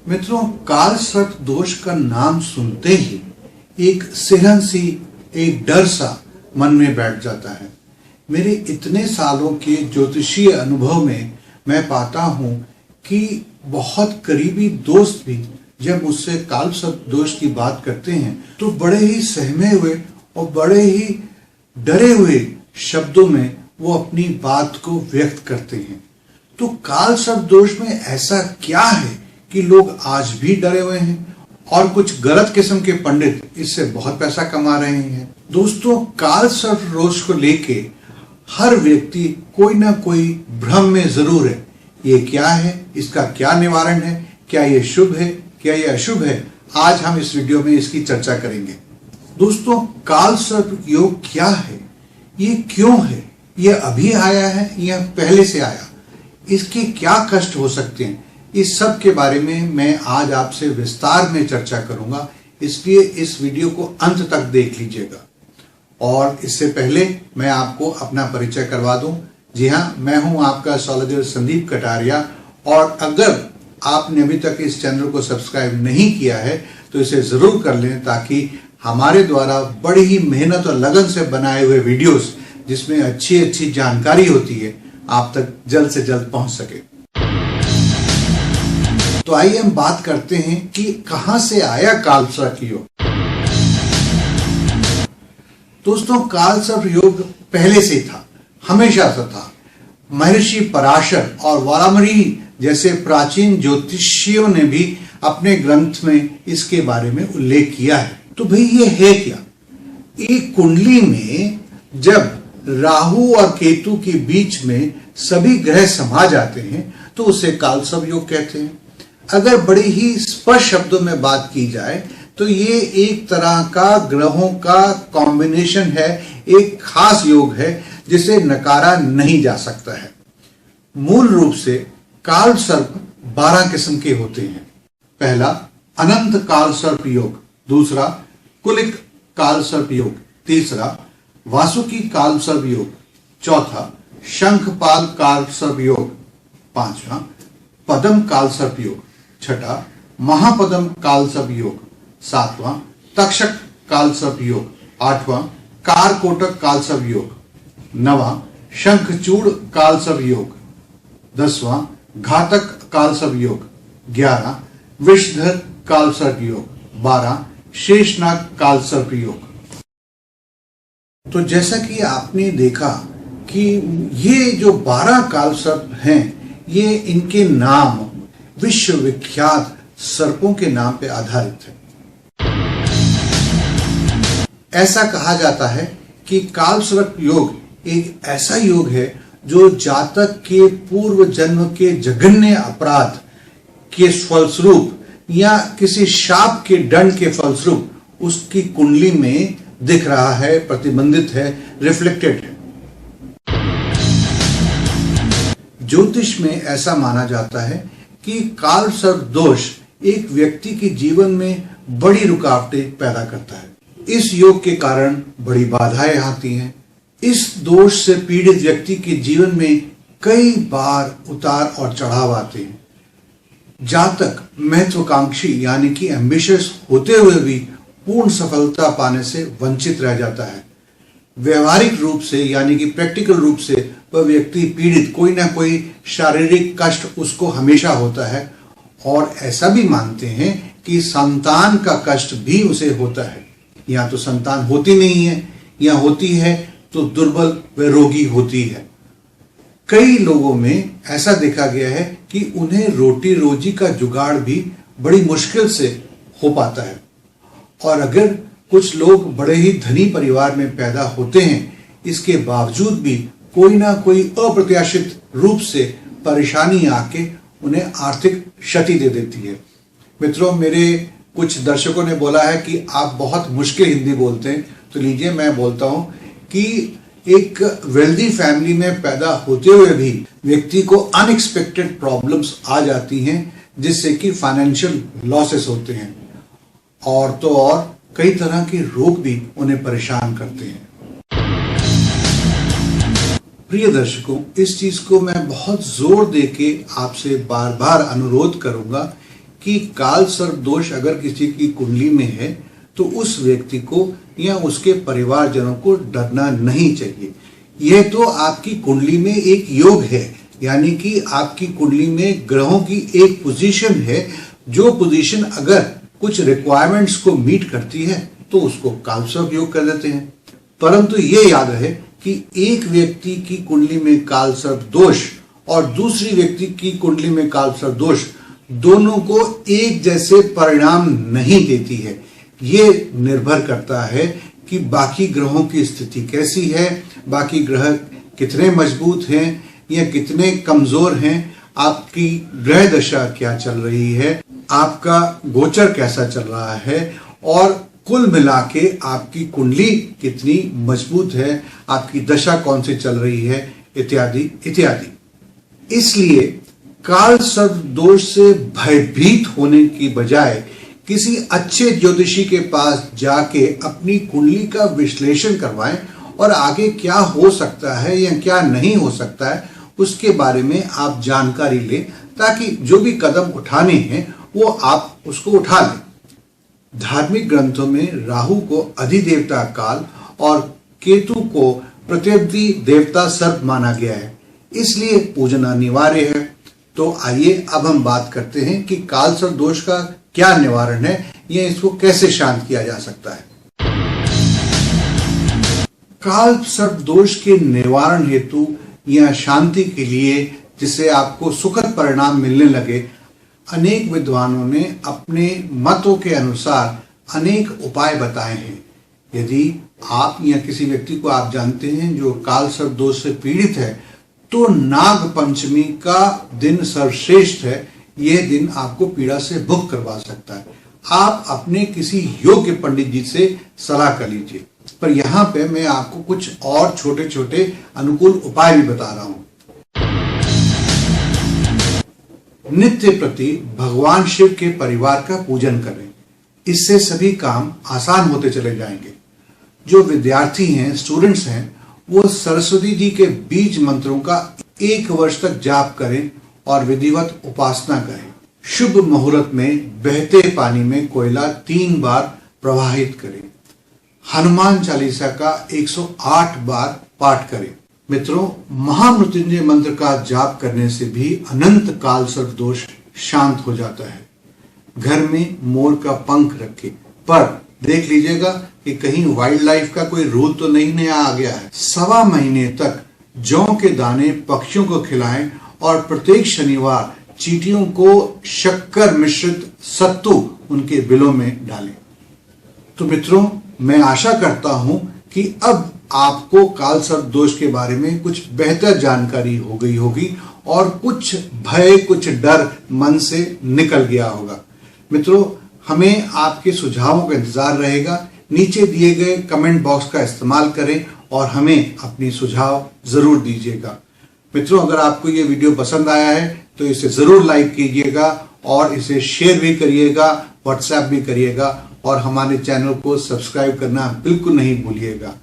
मित्रों, काल सर्प दोष का नाम सुनते ही एक सिरहन सी, एक डर सा मन में बैठ जाता है। मेरे इतने सालों के ज्योतिषीय अनुभव में मैं पाता हूं कि बहुत करीबी दोस्त भी जब मुझसे काल सर्प दोष की बात करते हैं तो बड़े ही सहमे हुए और बड़े ही डरे हुए शब्दों में वो अपनी बात को व्यक्त करते हैं। तो काल सर्प दोष में ऐसा क्या है कि लोग आज भी डरे हुए हैं और कुछ गलत किस्म के पंडित इससे बहुत पैसा कमा रहे हैं। दोस्तों, काल सर्प दोष को लेके हर व्यक्ति कोई ना कोई भ्रम में जरूर है। ये क्या है, इसका क्या निवारण है, क्या ये शुभ है, क्या ये अशुभ है, आज हम इस वीडियो में इसकी चर्चा करेंगे। दोस्तों, काल सर्प योग क्या है, ये क्यों है, ये अभी आया है या पहले से आया, इसके क्या कष्ट हो सकते हैं, इस सब के बारे में मैं आज आपसे विस्तार में चर्चा करूंगा। इसलिए इस वीडियो को अंत तक देख लीजिएगा। और इससे पहले मैं आपको अपना परिचय करवा दूं। जी हाँ, मैं हूं आपका एस्ट्रोलॉजर संदीप कटारिया। और अगर आपने अभी तक इस चैनल को सब्सक्राइब नहीं किया है तो इसे जरूर कर लें, ताकि हमारे द्वारा बड़ी ही मेहनत और लगन से बनाए हुए वीडियोस जिसमें अच्छी अच्छी जानकारी होती है आप तक जल्द से जल्द पहुंच सके। तो आइए हम बात करते हैं कि कहां से आया काल सर्प योग। दोस्तों, काल सर्प योग पहले से था, हमेशा से था। महर्षि पराशर और वारामरी जैसे प्राचीन ज्योतिषियों ने भी अपने ग्रंथ में इसके बारे में उल्लेख किया है। तो भाई ये है क्या? एक कुंडली में जब राहु और केतु के बीच में सभी ग्रह समा जाते हैं तो उसे काल सर्प योग कहते हैं। अगर बड़े ही स्पष्ट शब्दों में बात की जाए तो ये एक तरह का ग्रहों का कॉम्बिनेशन है, एक खास योग है जिसे नकारा नहीं जा सकता है। मूल रूप से काल सर्प 12 किस्म के होते हैं। पहला अनंत काल सर्प योग, दूसरा कुलिक काल सर्प योग, तीसरा वासुकी काल सर्प योग, चौथा शंखपाल काल सर्प योग, पांचवा पद्म काल सर्प योग, छठा महापद्म काल सर्प योग, सातवां तक्षक काल सर्प योग, आठवां कारकोटक काल सर्प योग, नवां शंखचूड़ काल सर्प योग, 10वां घातक काल सर्प योग, 11 विषधर काल सर्प योग, 12 शेषनाग काल सर्प योग। तो जैसा कि आपने देखा कि ये जो 12 काल सर्प हैं, ये इनके नाम विश्वविख्यात सर्पों के नाम पे आधारित है। ऐसा कहा जाता है कि काल सर्प योग एक ऐसा योग है जो जातक के पूर्व जन्म के जघन्य अपराध के फलस्वरूप या किसी शाप के दंड के फलस्वरूप उसकी कुंडली में दिख रहा है, प्रतिबंधित है, रिफ्लेक्टेड है। ज्योतिष में ऐसा माना जाता है कि काल सर्प दोष एक व्यक्ति के जीवन में बड़ी रुकावटें पैदा करता है। इस योग के कारण बड़ी बाधाएं आती हैं। इस दोष से पीड़ित व्यक्ति के जीवन में कई बार उतार और चढ़ाव आते हैं। जातक महत्वाकांक्षी यानी कि एम्बिशियस होते हुए भी पूर्ण सफलता पाने से वंचित रह जाता है। व्यवहारिक रूप से यानी कि प्रैक्टिकल रूप से वह व्यक्ति पीड़ित, कोई ना कोई शारीरिक कष्ट उसको हमेशा होता है। और ऐसा भी मानते हैं कि संतान का कष्ट भी उसे होता है। या तो संतान होती नहीं है या होती है तो दुर्बल व रोगी होती है। कई लोगों में ऐसा देखा गया है कि उन्हें रोटी रोजी का जुगाड़ भी बड़ी मुश्किल से हो पाता है। और अगर कुछ लोग बड़े ही धनी परिवार में पैदा होते हैं, इसके बावजूद भी कोई ना कोई अप्रत्याशित रूप से परेशानी आके उन्हें आर्थिक क्षति दे देती है। मित्रों, मेरे कुछ दर्शकों ने बोला है कि आप बहुत मुश्किल हिंदी बोलते हैं, तो लीजिए मैं बोलता हूं कि एक वेल्दी फैमिली में पैदा होते हुए भी व्यक्ति को अनएक्सपेक्टेड प्रॉब्लम्स आ जाती हैं, जिससे कि फाइनेंशियल लॉसेस होते हैं। और तो और कई तरह के रोग भी उन्हें परेशान करते हैं। प्रिय दर्शकों, इस चीज को मैं बहुत जोर देके आपसे बार बार अनुरोध करूंगा कि काल सर्प दोष अगर किसी की कुंडली में है तो उस व्यक्ति को या उसके परिवारजनों को डरना नहीं चाहिए। यह तो आपकी कुंडली में एक योग है, यानी कि आपकी कुंडली में ग्रहों की एक पोजीशन है, जो पोजीशन अगर कुछ रिक्वायरमेंट्स को मीट करती है तो उसको काल सर्प योग कर देते हैं। परंतु ये याद रहे कि एक व्यक्ति की कुंडली में काल सर्प दोष और दूसरी व्यक्ति की कुंडली में काल सर्प दोष दोनों को एक जैसे परिणाम नहीं देती है। ये निर्भर करता है कि बाकी ग्रहों की स्थिति कैसी है, बाकी ग्रह कितने मजबूत हैं या कितने कमजोर हैं, आपकी ग्रह दशा क्या चल रही है, आपका गोचर कैसा चल रहा है और कुल मिला के आपकी कुंडली कितनी मजबूत है, आपकी दशा कौन सी चल रही है, इत्यादि इत्यादि। इसलिए काल सर्प दोष से भयभीत होने की बजाय किसी अच्छे ज्योतिषी के पास जाके अपनी कुंडली का विश्लेषण करवाएं और आगे क्या हो सकता है या क्या नहीं हो सकता है उसके बारे में आप जानकारी लें, ताकि जो भी कदम उठाने हैं वो आप उसको उठा लें। धार्मिक ग्रंथों में राहु को अधिदेवता काल और केतु को प्रत्यब्धि देवता सर्प माना गया है, इसलिए पूजन अनिवार्य है। तो आइए अब हम बात करते हैं कि काल सर्प दोष का क्या निवारण है या इसको कैसे शांत किया जा सकता है। काल सर्प दोष के निवारण हेतु या शांति के लिए, जिससे आपको सुखद परिणाम मिलने लगे, अनेक विद्वानों ने अपने मतों के अनुसार अनेक उपाय बताए हैं। यदि आप या किसी व्यक्ति को आप जानते हैं जो काल सर्प दोष से पीड़ित है, तो नाग पंचमी का दिन सर्वश्रेष्ठ है। यह दिन आपको पीड़ा से मुक्त करवा सकता है। आप अपने किसी योग्य पंडित जी से सलाह कर लीजिए। पर यहाँ पे मैं आपको कुछ और छोटे छोटे अनुकूल उपाय भी बता रहा हूँ। नित्य प्रति भगवान शिव के परिवार का पूजन करें, इससे सभी काम आसान होते चले जाएंगे। जो विद्यार्थी हैं, स्टूडेंट्स हैं, वो सरस्वती जी के बीज मंत्रों का 1 वर्ष तक जाप करें और विधिवत उपासना करें। शुभ मुहूर्त में बहते पानी में कोयला 3 बार प्रवाहित करें। हनुमान चालीसा का 108 बार पाठ करें। मित्रों, महामृत्युंजय मंत्र का जाप करने से भी अनंत काल सर्प दोष शांत हो जाता है। घर में मोर का पंख रखें, पर देख लीजिएगा कि कहीं वाइल्ड लाइफ का कोई रूल तो नहीं नया आ गया है। 1.25 महीने तक जौ के दाने पक्षियों को खिलाएं और प्रत्येक शनिवार चींटियों को शक्कर मिश्रित सत्तू उनके बिलों में डालें। तो मित्रों, मैं आशा करता हूं कि अब आपको काल सर्प दोष के बारे में कुछ बेहतर जानकारी हो गई होगी और कुछ भय, कुछ डर मन से निकल गया होगा। मित्रों, हमें आपके सुझावों का इंतजार रहेगा। नीचे दिए गए कमेंट बॉक्स का इस्तेमाल करें और हमें अपनी सुझाव जरूर दीजिएगा। मित्रों, अगर आपको ये वीडियो पसंद आया है तो इसे जरूर लाइक कीजिएगा और इसे शेयर भी करिएगा, व्हाट्सएप भी करिएगा और हमारे चैनल को सब्सक्राइब करना बिल्कुल नहीं भूलिएगा।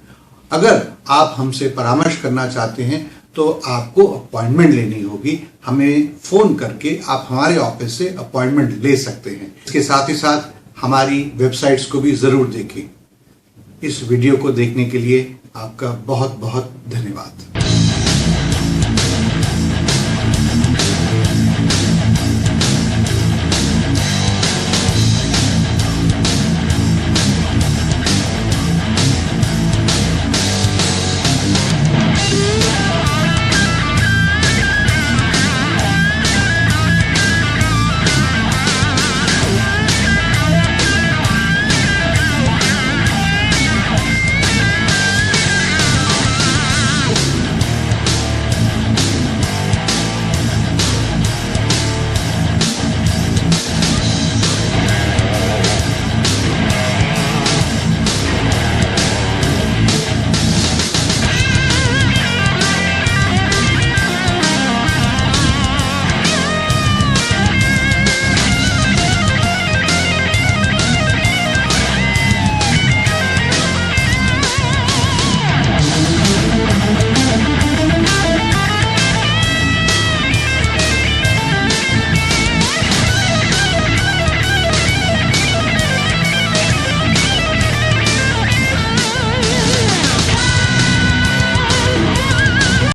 अगर आप हमसे परामर्श करना चाहते हैं तो आपको अपॉइंटमेंट लेनी होगी। हमें फोन करके आप हमारे ऑफिस से अपॉइंटमेंट ले सकते हैं। इसके साथ ही साथ हमारी वेबसाइट्स को भी जरूर देखें। इस वीडियो को देखने के लिए आपका बहुत बहुत धन्यवाद।